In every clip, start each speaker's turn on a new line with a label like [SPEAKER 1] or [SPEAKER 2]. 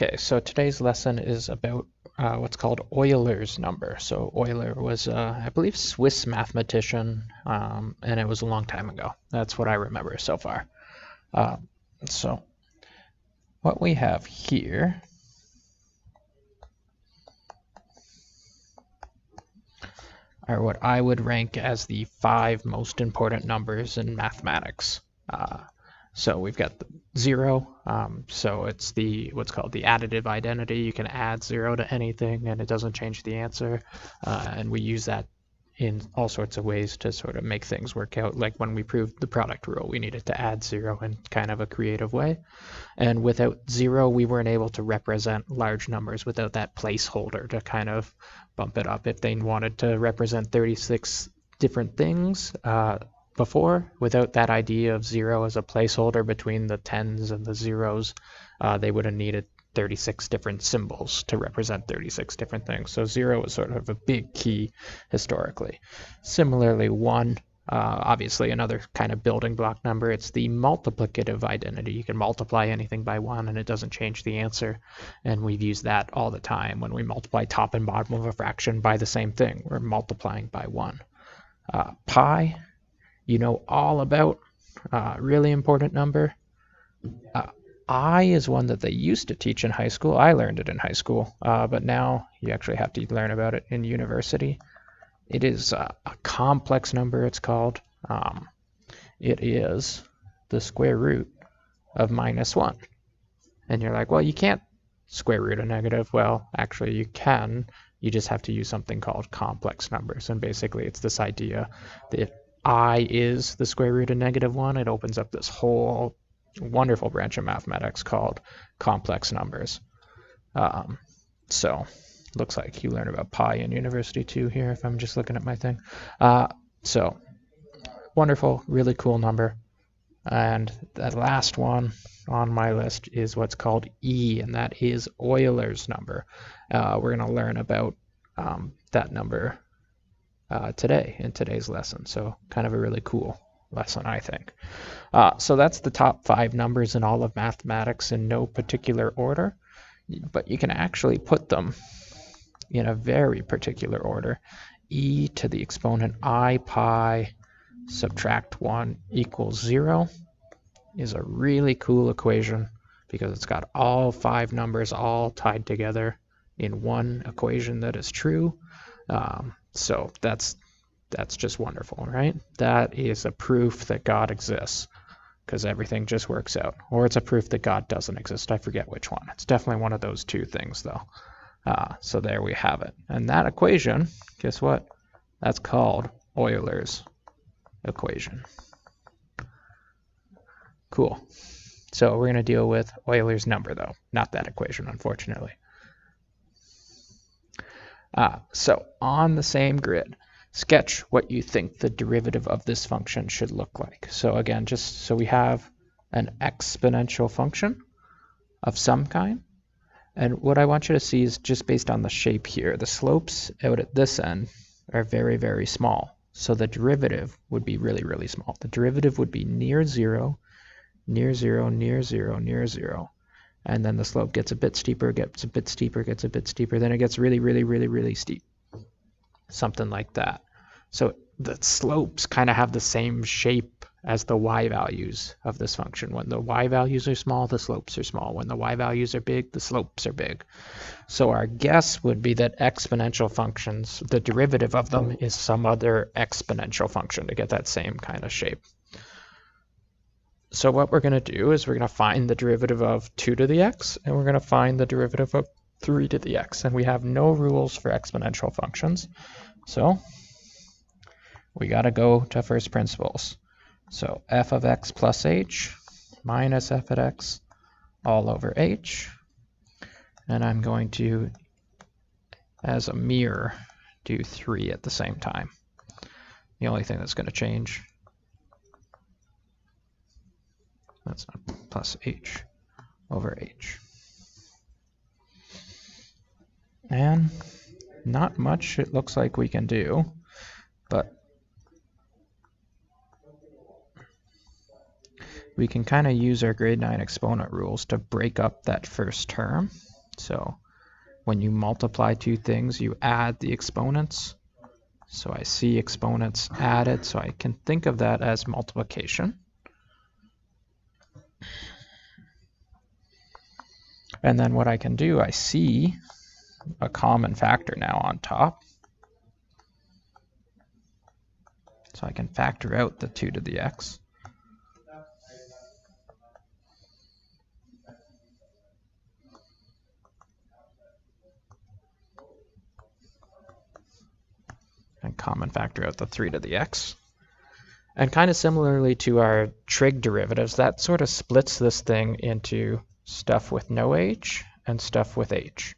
[SPEAKER 1] Okay, so today's lesson is about what's called Euler's number. So Euler was, I believe, Swiss mathematician, and it was a long time ago. That's what I remember so far. So what we have here are what I would rank as the 5 most important numbers in mathematics. So we've got the 0, so it's what's called the additive identity. You can add 0 to anything and it doesn't change the answer, and we use that in all sorts of ways to sort of make things work out. Like when we proved the product rule, we needed to add 0 in kind of a creative way. And without 0, we weren't able to represent large numbers without that placeholder to kind of bump it up. If they wanted to represent 36 different things before, without that idea of 0 as a placeholder between the 10s and the 0s, they would have needed 36 different symbols to represent 36 different things. So 0 is sort of a big key historically. Similarly, 1, obviously another kind of building block number. It's the multiplicative identity. You can multiply anything by 1 and it doesn't change the answer. And we've used that all the time when we multiply top and bottom of a fraction by the same thing. We're multiplying by 1. Pi, you know all about, really important number. I is one that they used to teach in high school. I learned it in high school, but now you actually have to learn about it in university. It is a complex number, it's called. It is the square root of -1. And you're like, well, you can't square root a negative. Well, actually you can. You just have to use something called complex numbers. And basically it's this idea that I is the square root of -1. It opens up this whole wonderful branch of mathematics called complex numbers. So looks like you learn about pi in university too here if I'm just looking at my thing. So wonderful, really cool number. And the last one on my list is what's called E, and that is Euler's number. We're going to learn about that number today in today's lesson. So kind of a really cool lesson, I think. So that's the top 5 numbers in all of mathematics in no particular order, but you can actually put them in a very particular order. E to the exponent I pi subtract 1 equals 0 is a really cool equation because it's got all 5 numbers all tied together in one equation that is true. So that's just wonderful, right? That is a proof that God exists because everything just works out. Or it's a proof that God doesn't exist. I forget which one. It's definitely one of those two things, though. So there we have it. And that equation, guess what? That's called Euler's equation. Cool. So we're going to deal with Euler's number, though, not that equation, unfortunately. So on the same grid, sketch what you think the derivative of this function should look like. So again, just so we have an exponential function of some kind. And what I want you to see is just based on the shape here, the slopes out at this end are very, very small. So the derivative would be really, really small. The derivative would be near 0, near 0, near 0, near 0. And then the slope gets a bit steeper, gets a bit steeper, gets a bit steeper. Then it gets really, really, really, really steep. Something like that. So the slopes kind of have the same shape as the y values of this function. When the y values are small, the slopes are small. When the y values are big, the slopes are big. So our guess would be that exponential functions, the derivative of them is some other exponential function to get that same kind of shape. So what we're going to do is we're going to find the derivative of 2 to the x, and we're going to find the derivative of 3 to the x. And we have no rules for exponential functions. So we got to go to first principles. So f of x plus h minus f of x all over h. And I'm going to, as a mirror, do 3 at the same time. The only thing that's going to change, that's not plus h over h. And not much it looks like we can do, but we can kind of use our grade 9 exponent rules to break up that first term. So when you multiply two things, you add the exponents. So I see exponents added, so I can think of that as multiplication. And then what I can do, I see a common factor now on top. So I can factor out the 2 to the x. And common factor out the 3 to the x. And kind of similarly to our trig derivatives, that sort of splits this thing into stuff with no h and stuff with h.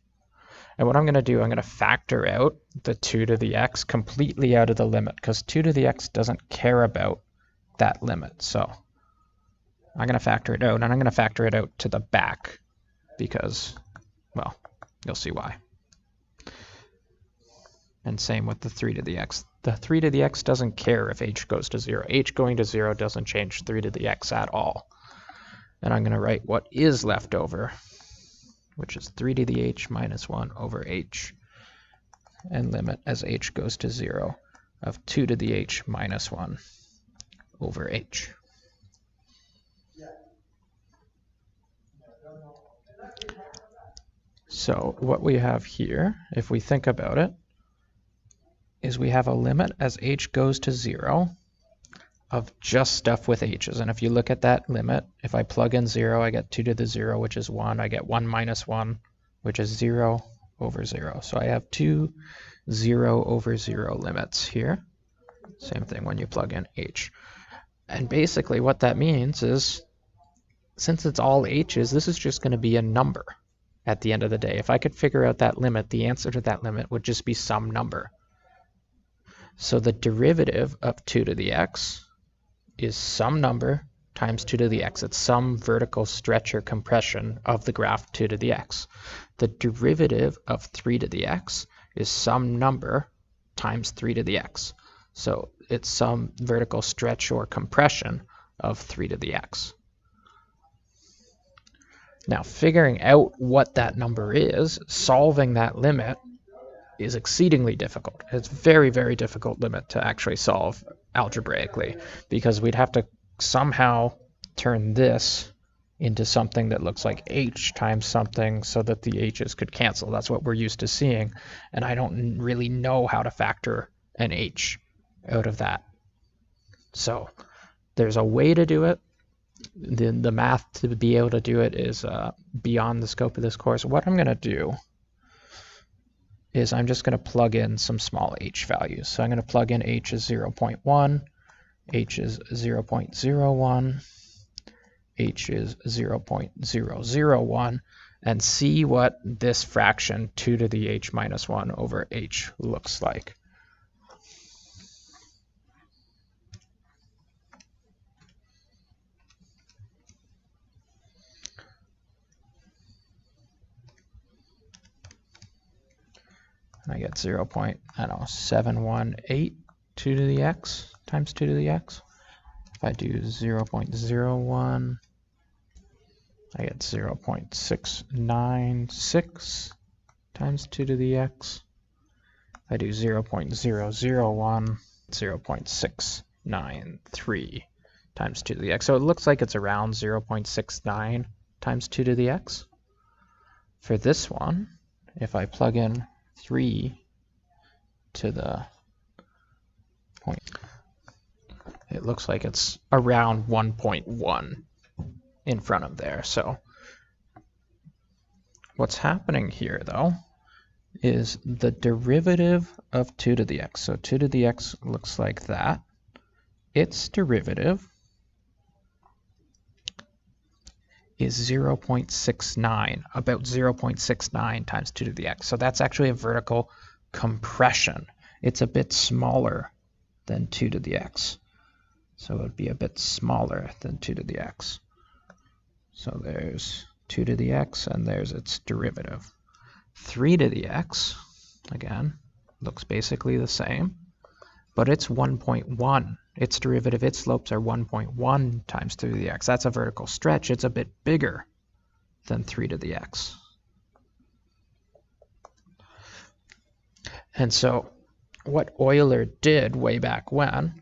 [SPEAKER 1] And what I'm going to do, I'm going to factor out the 2 to the x completely out of the limit, because 2 to the x doesn't care about that limit. So I'm going to factor it out, and I'm going to factor it out to the back because, well, you'll see why. And same with the 3 to the x. The 3 to the x doesn't care if h goes to 0. H going to 0 doesn't change 3 to the x at all. And I'm going to write what is left over, which is 3 to the h minus 1 over h, and limit as h goes to 0 of 2 to the h minus 1 over h. So what we have here, if we think about it, is we have a limit as h goes to 0 of just stuff with h's. And if you look at that limit, if I plug in 0, I get 2 to the 0, which is 1. I get 1 minus 1, which is 0 over 0. So I have two 0 over 0 limits here. Same thing when you plug in h. And basically what that means is, since it's all h's, this is just going to be a number at the end of the day. If I could figure out that limit, the answer to that limit would just be some number. So the derivative of 2 to the x is some number times 2 to the x. It's some vertical stretch or compression of the graph 2 to the x. The derivative of 3 to the x is some number times 3 to the x. So it's some vertical stretch or compression of 3 to the x. Now, figuring out what that number is, solving that limit, is exceedingly difficult. It's very, very difficult limit to actually solve algebraically, because we'd have to somehow turn this into something that looks like h times something so that the h's could cancel. That's what we're used to seeing, and I don't really know how to factor an h out of that. So there's a way to do it. The math to be able to do it is beyond the scope of this course. What I'm going to do is I'm just going to plug in some small h values. So I'm going to plug in h is 0.1, h is 0.01, h is 0.001, and see what this fraction 2 to the h minus 1 over h looks like. I get 0.718 2 to the x times 2 to the x. If I do 0.01, I get 0.696 times 2 to the x. If I do 0.001, 0.693 times 2 to the x. So it looks like it's around 0.69 times 2 to the x. For this one, if I plug in 3 to the point, it looks like it's around 1.1 in front of there. So what's happening here, though, is the derivative of 2 to the x. So 2 to the x looks like that. Its derivative is 0.69, about 0.69 times 2 to the x. So that's actually a vertical compression. It's a bit smaller than 2 to the x. So it would be a bit smaller than 2 to the x. So there's 2 to the x, and there's its derivative. 3 to the x, again, looks basically the same, but it's 1.1 its derivative, its slopes are 1.1 times 3 to the x. That's a vertical stretch. It's a bit bigger than 3 to the x. And so what Euler did way back when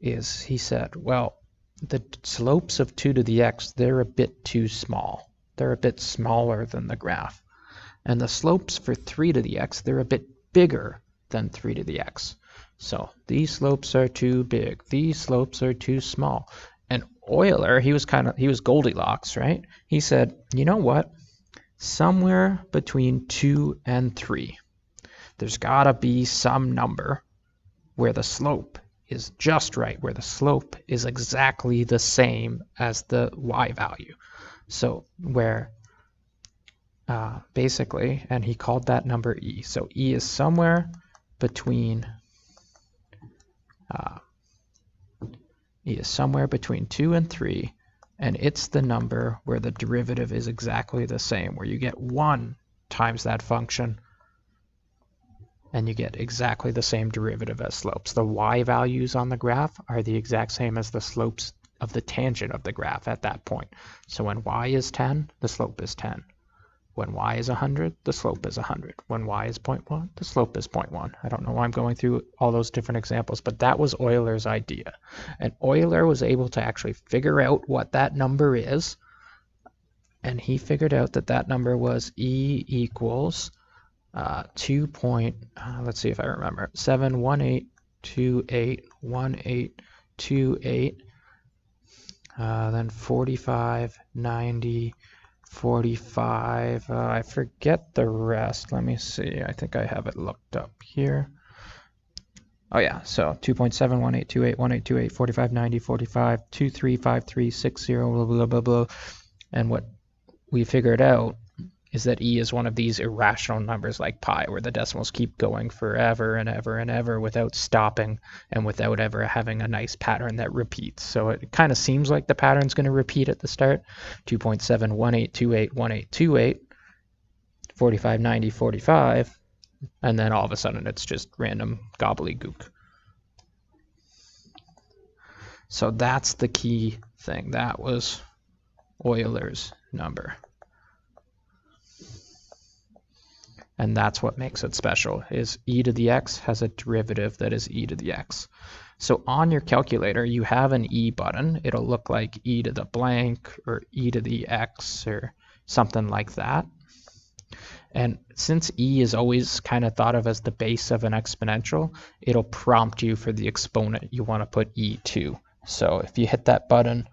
[SPEAKER 1] is he said, well, the slopes of 2 to the x, they're a bit too small. They're a bit smaller than the graph. And the slopes for 3 to the x, they're a bit bigger than 3 to the x. So these slopes are too big. These slopes are too small. And Euler, he was Goldilocks, right? He said, you know what? Somewhere between 2 and 3, there's got to be some number where the slope is just right, where the slope is exactly the same as the y value. So where basically, and he called that number e. So e is somewhere between 2 and 3, and it's the number where the derivative is exactly the same, where you get 1 times that function and you get exactly the same derivative as slopes. The y values on the graph are the exact same as the slopes of the tangent of the graph at that point. So when y is 10, the slope is 10. When y is 100, the slope is 100. When y is 0.1, the slope is 0.1. I don't know why I'm going through all those different examples, but that was Euler's idea. And Euler was able to actually figure out what that number is, and he figured out that that number was e equals let's see if I remember, 718281828, then 45, 90, 45, I forget the rest. Let me see. I think I have it looked up here. Oh yeah, so 2.718281828, 45, 90, 45, 235360, blah, blah, blah, blah. And what we figured out is that e is one of these irrational numbers like pi, where the decimals keep going forever and ever and ever without stopping and without ever having a nice pattern that repeats. So it kind of seems like the pattern's going to repeat at the start. 2.718281828, 45, 90, 45, and then all of a sudden it's just random gobbledygook. So that's the key thing. That was Euler's number. And that's what makes it special, is e to the x has a derivative that is e to the x. So on your calculator, you have an e button. It'll look like e to the blank or e to the x or something like that. And since e is always kind of thought of as the base of an exponential, it'll prompt you for the exponent you want to put e to. So if you hit that button,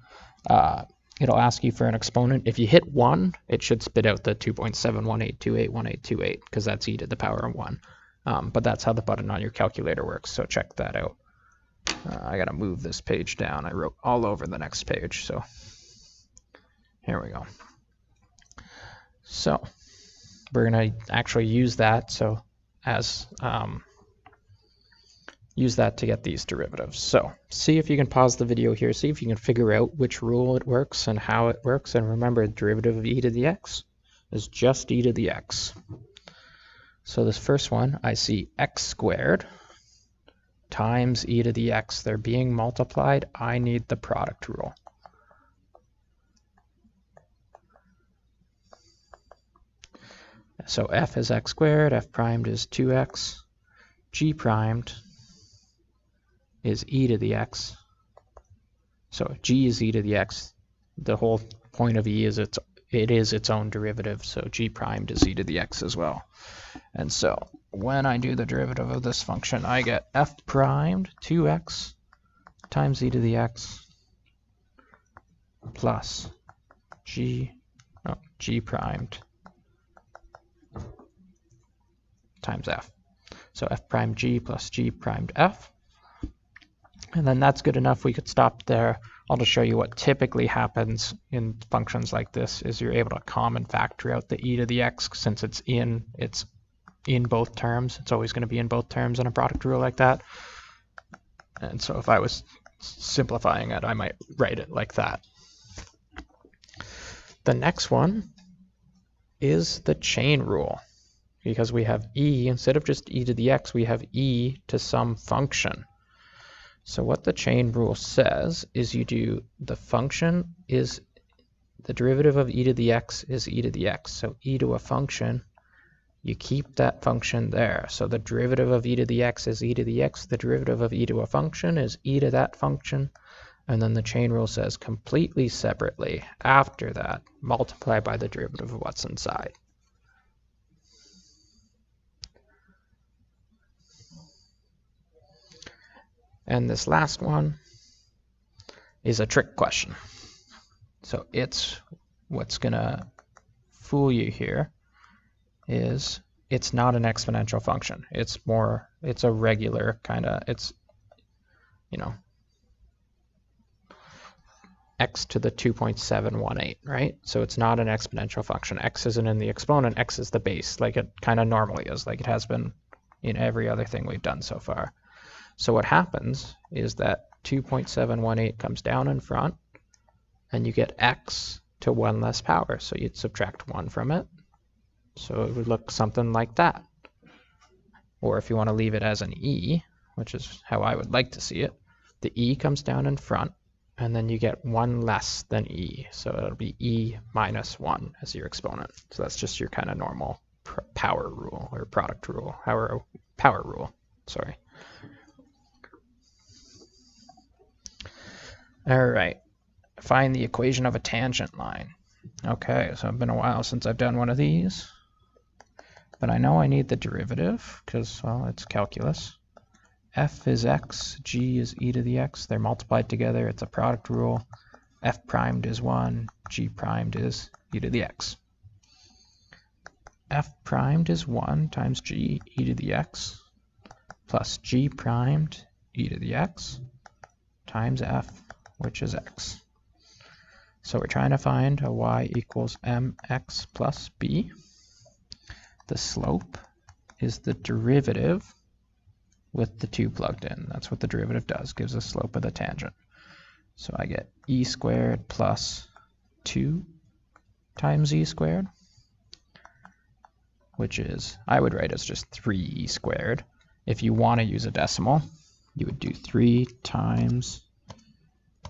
[SPEAKER 1] it'll ask you for an exponent. If you hit 1, it should spit out the 2.718281828 because that's e to the power of 1. But that's how the button on your calculator works, so check that out. I gotta move this page down. I wrote all over the next page, so here we go. So we're gonna actually use that use that to get these derivatives. So see if you can pause the video here, see if you can figure out which rule it works and how it works, and remember the derivative of e to the x is just e to the x. So this first one, I see x squared times e to the x. They're being multiplied. I need the product rule. So f is x squared, f primed is 2x, g primed is e to the x. So if g is e to the x, the whole point of e is it is its own derivative, so g primed is e to the x as well. And so when I do the derivative of this function, I get f primed 2x times e to the x plus g primed times f. So f prime g plus g primed f. And then that's good enough. We could stop there. I'll just show you what typically happens in functions like this is you're able to common factor out the e to the x since it's in both terms. It's always going to be in both terms in a product rule like that. And so if I was simplifying it, I might write it like that. The next one is the chain rule. Because we have e, instead of just e to the x, we have e to some function. So what the chain rule says is you do the function is the derivative of e to the x is e to the x. So e to a function, you keep that function there. So the derivative of e to the x is e to the x. The derivative of e to a function is e to that function. And then the chain rule says completely separately, after that, multiply by the derivative of what's inside. And this last one is a trick question. So what's going to fool you here is it's not an exponential function. It's a regular kind of, it's, x to the 2.718, right? So it's not an exponential function. X isn't in the exponent, x is the base, like it kind of normally is, like it has been in every other thing we've done so far. So what happens is that 2.718 comes down in front, and you get x to 1 less power. So you'd subtract 1 from it. So it would look something like that. Or if you want to leave it as an e, which is how I would like to see it, the e comes down in front, and then you get 1 less than e. So it'll be e minus 1 as your exponent. So that's just your kind of normal power rule, or product rule, power rule, sorry. All right, find the equation of a tangent line. Okay, so it's been a while since I've done one of these, but I know I need the derivative because, well, it's calculus. F is x, g is e to the x. They're multiplied together. It's a product rule. F primed is 1, g primed is e to the x. F primed is 1 times g e to the x plus g primed e to the x times f, which is x. So we're trying to find a y equals mx plus b. The slope is the derivative with the 2 plugged in. That's what the derivative does, gives the slope of the tangent. So I get e squared plus 2 times e squared, which is, I would write as just 3e squared. If you want to use a decimal, you would do 3 times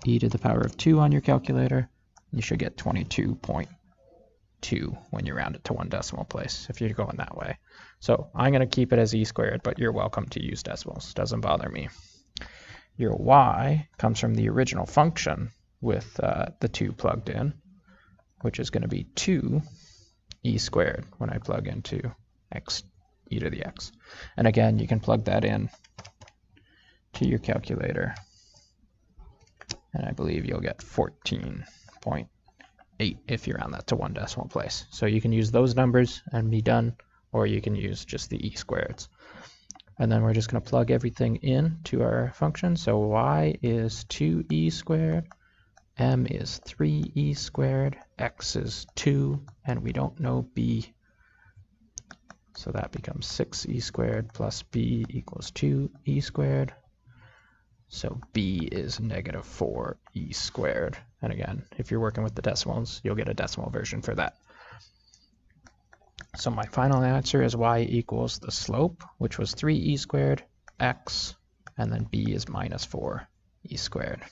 [SPEAKER 1] e to the power of 2 on your calculator. You should get 22.2 when you round it to 1 decimal place, if you're going that way. So I'm going to keep it as e squared, but you're welcome to use decimals. Doesn't bother me. Your y comes from the original function with the 2 plugged in, which is going to be 2e squared when I plug into x e to the x. And again, you can plug that in to your calculator, and I believe you'll get 14.8 if you round that to 1 decimal place. So you can use those numbers and be done, or you can use just the e squareds. And then we're just going to plug everything in to our function. So y is 2e squared, m is 3e squared, x is 2, and we don't know b. So that becomes 6e squared plus b equals 2e squared. So b is negative 4e squared. And again, if you're working with the decimals, you'll get a decimal version for that. So my final answer is y equals the slope, which was 3e squared, x, and then b is minus 4e squared.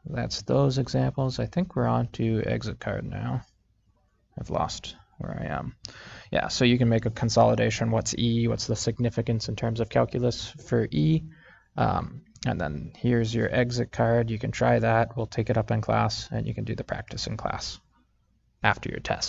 [SPEAKER 1] That's those examples. I think we're on to exit card now. I've lost where I am. Yeah, so you can make a consolidation. What's e? What's the significance in terms of calculus for e? And then here's your exit card. You can try that. We'll take it up in class, and you can do the practice in class after your test.